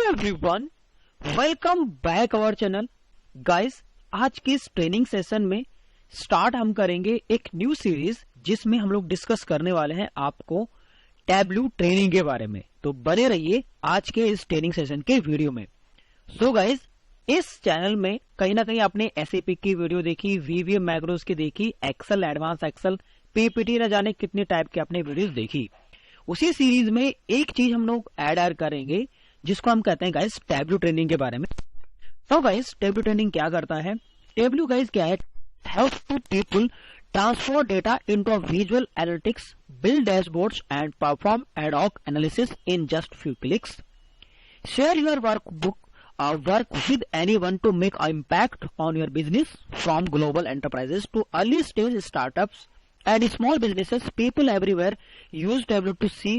Everyone, welcome back our channel. Guys, आज के इस ट्रेनिंग सेशन में स्टार्ट हम करेंगे एक न्यू सीरीज जिसमें हम लोग डिस्कस करने वाले हैं आपको टैबलू ट्रेनिंग के बारे में। तो बने रहिए आज के इस ट्रेनिंग सेशन के वीडियो में। सो गाइस, इस चैनल में कहीं ना कहीं आपने एसएपी की वीडियो देखी, वीवीएम मैक्रोस की देखी, एक्सेल, एडवांस एक्सेल, पीपीटी न जाने कितने टाइप की आपने वीडियोस देखी। उसी सीरीज में एक चीज हम लोग ऐड करेंगे जिसको हम कहते हैं गाइस टैबलू ट्रेनिंग के बारे में। तो गाइस, टैबलू ट्रेनिंग क्या करता है? टैबलू गाइस क्या है? Helps to people transfer data into visual analytics, build dashboards and perform ad hoc analysis in just few clicks. Share your work with anyone to make an impact on your business, from global enterprises to early stage startups and small businesses. People everywhere use Tableau to see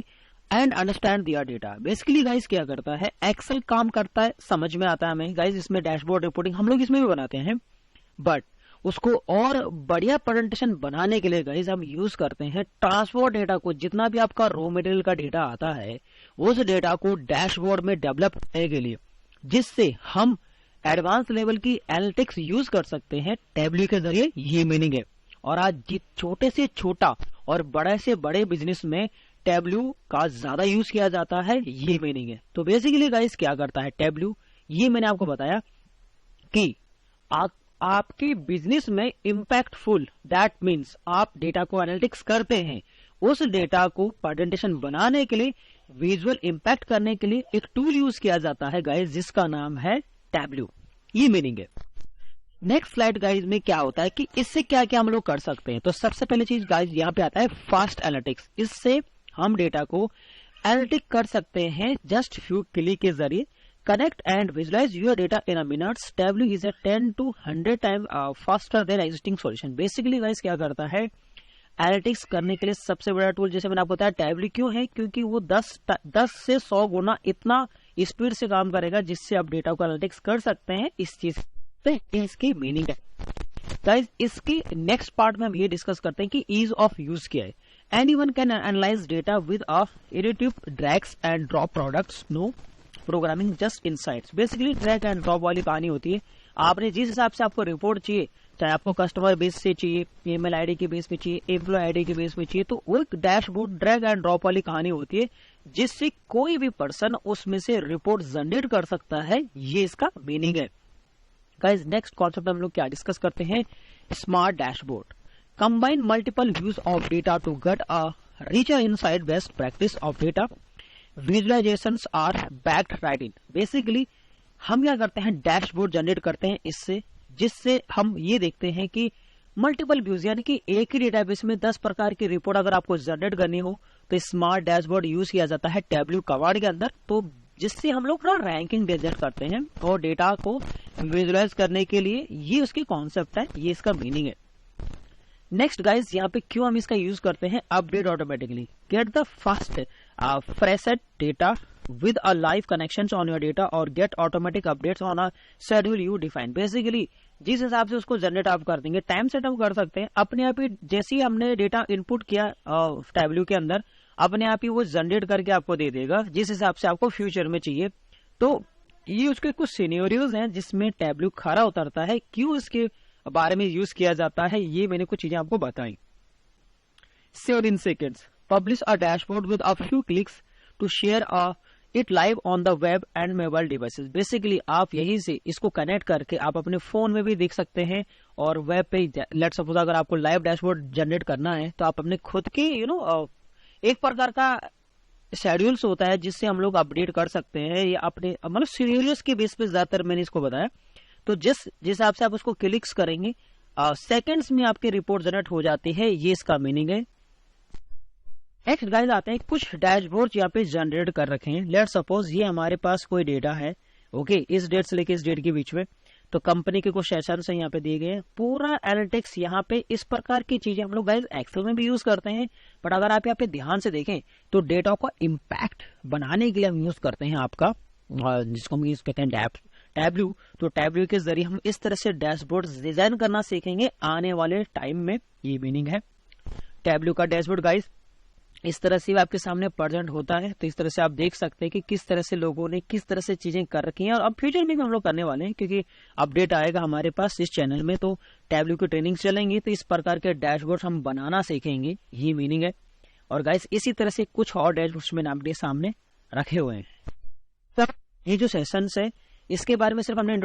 and understand their data. Basically guys क्या करता है? Excel काम करता है, समझ में आता है हमें गाइस। इसमें डैशबोर्ड रिपोर्टिंग हम लोग इसमें भी बनाते हैं, बट उसको और बढ़िया प्रेजेंटेशन बनाने के लिए गाइस हम यूज करते हैं ट्रांसफर डेटा को। जितना भी आपका रॉ मटेरियल का डेटा आता है उस डेटा को डैशबोर्ड में डेवलप करने के लिए, जिससे हम एडवांस लेवल की एनालिटिक्स यूज कर सकते हैं टैबलू के जरिए। ये मीनिंग है। और आज छोटे से छोटा और बड़े से बड़े बिजनेस में टैबलू का ज्यादा यूज किया जाता है, ये मीनिंग है। तो बेसिकली गाइस क्या करता है टैबलू? ये मैंने आपको बताया कि आपके बिजनेस में इम्पैक्टफुल, दैट मीन्स आप डेटा को एनालिटिक्स करते हैं, उस डेटा को प्रेजेंटेशन बनाने के लिए, विजुअल इम्पैक्ट करने के लिए एक टूल यूज किया जाता है गाइस जिसका नाम है टैबलू। ये मीनिंग है। नेक्स्ट स्लाइड गाइस में क्या होता है कि इससे क्या क्या हम लोग कर सकते हैं। तो सबसे पहले चीज गाइस यहाँ पे आता है फास्ट एनालिटिक्स। इससे हम डेटा को एनालिटिक कर सकते हैं जस्ट फ्यू क्लिक के जरिए। Connect and visualise your data in a minutes. Tableau is 10 to 100 time faster than existing solution. Basically guys क्या करता है? एनालिटिक्स करने के लिए सबसे बड़ा टूल, जैसे मैंने आपको बताया टैबलू क्यों है, क्योंकि वो 10 से 100 गुना इतना स्पीड से काम करेगा जिससे आप डेटा को एनालिटिक्स कर सकते हैं। इस चीज से इसकी मीनिंग है गाइस। इसके नेक्स्ट पार्ट में हम ये डिस्कस करते हैं कि ईज ऑफ यूज क्या है। Anyone can analyse data with iterative drags and drop products, no programming, just insights. Basically drag and drop वाली कहानी होती है। आपने जिस हिसाब से आपको रिपोर्ट चाहिए, चाहे आपको कस्टमर बेस से चाहिए, ईमेल आईडी के बेस पे चाहिए, एम्प्लॉय आईडी के बेस पे चाहिए, तो वो एक डैशबोर्ड ड्रैग एंड ड्रॉप वाली कहानी होती है जिससे कोई भी पर्सन उसमें से रिपोर्ट जनरेट कर सकता है। ये इसका मीनिंग है गाइस। नेक्स्ट कॉन्सेप्ट हम लोग क्या डिस्कस करते हैं? Smart dashboard combine multiple views of data to get a richer insight, best practice of data visualisations are backed right in. Basically हम क्या करते हैं? डैशबोर्ड जनरेट करते हैं इससे, जिससे हम ये देखते हैं कि मल्टीपल व्यूज, यानी कि एक ही डेटाबेस में 10 प्रकार की रिपोर्ट अगर आपको जनरेट करनी हो तो स्मार्ट डैशबोर्ड यूज किया जाता है टैबलू कवर्ड के अंदर। तो जिससे हम लोग रैंकिंग जनरेट करते हैं और डेटा को विजुअलाइज करने के लिए, ये उसकी कॉन्सेप्ट है, ये इसका मीनिंग है। नेक्स्ट गाइस, यहाँ पे क्यों हम इसका यूज करते हैं? Update automatically, get the fast refreshed data with a live connections on your data or get automatic updates on a schedule you define। Basically जिस हिसाब से उसको जनरेट आप कर देंगे, टाइम सेटअप कर सकते हैं अपने आप ही। जैसे ही हमने डेटा इनपुट किया टैबलू के अंदर, अपने आप ही वो जनरेट करके आपको दे देगा जिस हिसाब से आपको फ्यूचर में चाहिए। तो ये उसके कुछ सिनेरियोज हैं जिसमें टैबलू खरा उतरता है। क्यों इसके बारे में यूज किया जाता है, ये मैंने कुछ चीजें आपको बताई। Share in seconds, publish a dashboard with a few clicks to share it live on the web and mobile devices. Basically आप यहीं से इसको कनेक्ट करके आप अपने फोन में भी देख सकते हैं और वेब पे, लेट्स सपोज अगर आपको लाइव डैशबोर्ड जनरेट करना है तो आप अपने खुद के एक प्रकार का शेड्यूल्स होता है जिससे हम लोग अपडेट कर सकते हैं, या अपने मतलब सीरियल्स के बेस पे ज्यादातर मैंने इसको बताया। तो जिस हिसाब से आप उसको क्लिक्स करेंगे सेकेंड्स में आपकी रिपोर्ट जनरेट हो जाती है, ये इसका मीनिंग है। नेक्स्ट गाइस आते हैं, कुछ डैशबोर्ड यहाँ पे जनरेट कर रखे हैं। लेट्स सपोज ये हमारे पास कोई डेटा है, ओके, इस डेट से लेके इस डेट के बीच में, तो कंपनी के कुछ सेशन से यहाँ पे दिए गए हैं। पूरा एनालिटिक्स यहाँ पे इस प्रकार की चीजें हम लोग गाइस एक्सेल में भी यूज करते हैं, बट अगर आप यहाँ पे ध्यान से देखें तो डेटा का इम्पैक्ट बनाने के लिए हम यूज करते हैं आपका, जिसको हम यूज कहते हैं टैबलू। तो टैबलू के जरिए हम इस तरह से डैशबोर्ड डिजाइन करना सीखेंगे आने वाले टाइम में, ये मीनिंग है टैबलू का डैशबोर्ड गाइस। इस तरह से आपके सामने प्रेजेंट होता है। तो इस तरह से आप देख सकते हैं कि किस तरह से लोगों ने किस तरह से चीजें कर रखी हैं, और अब फ्यूचर में भी हम लोग करने वाले हैं, क्योंकि अपडेट आएगा हमारे पास इस चैनल में। तो टैबल्यू की ट्रेनिंग चलेंगी तो इस प्रकार के डैशबोर्ड हम बनाना सीखेंगे, यही मीनिंग है। और गाइस इसी तरह से कुछ और डैशबोर्ड्स मैंने आपके सामने रखे हुए हैं। तो ये जो सेशंस है इसके बारे में सिर्फ हमने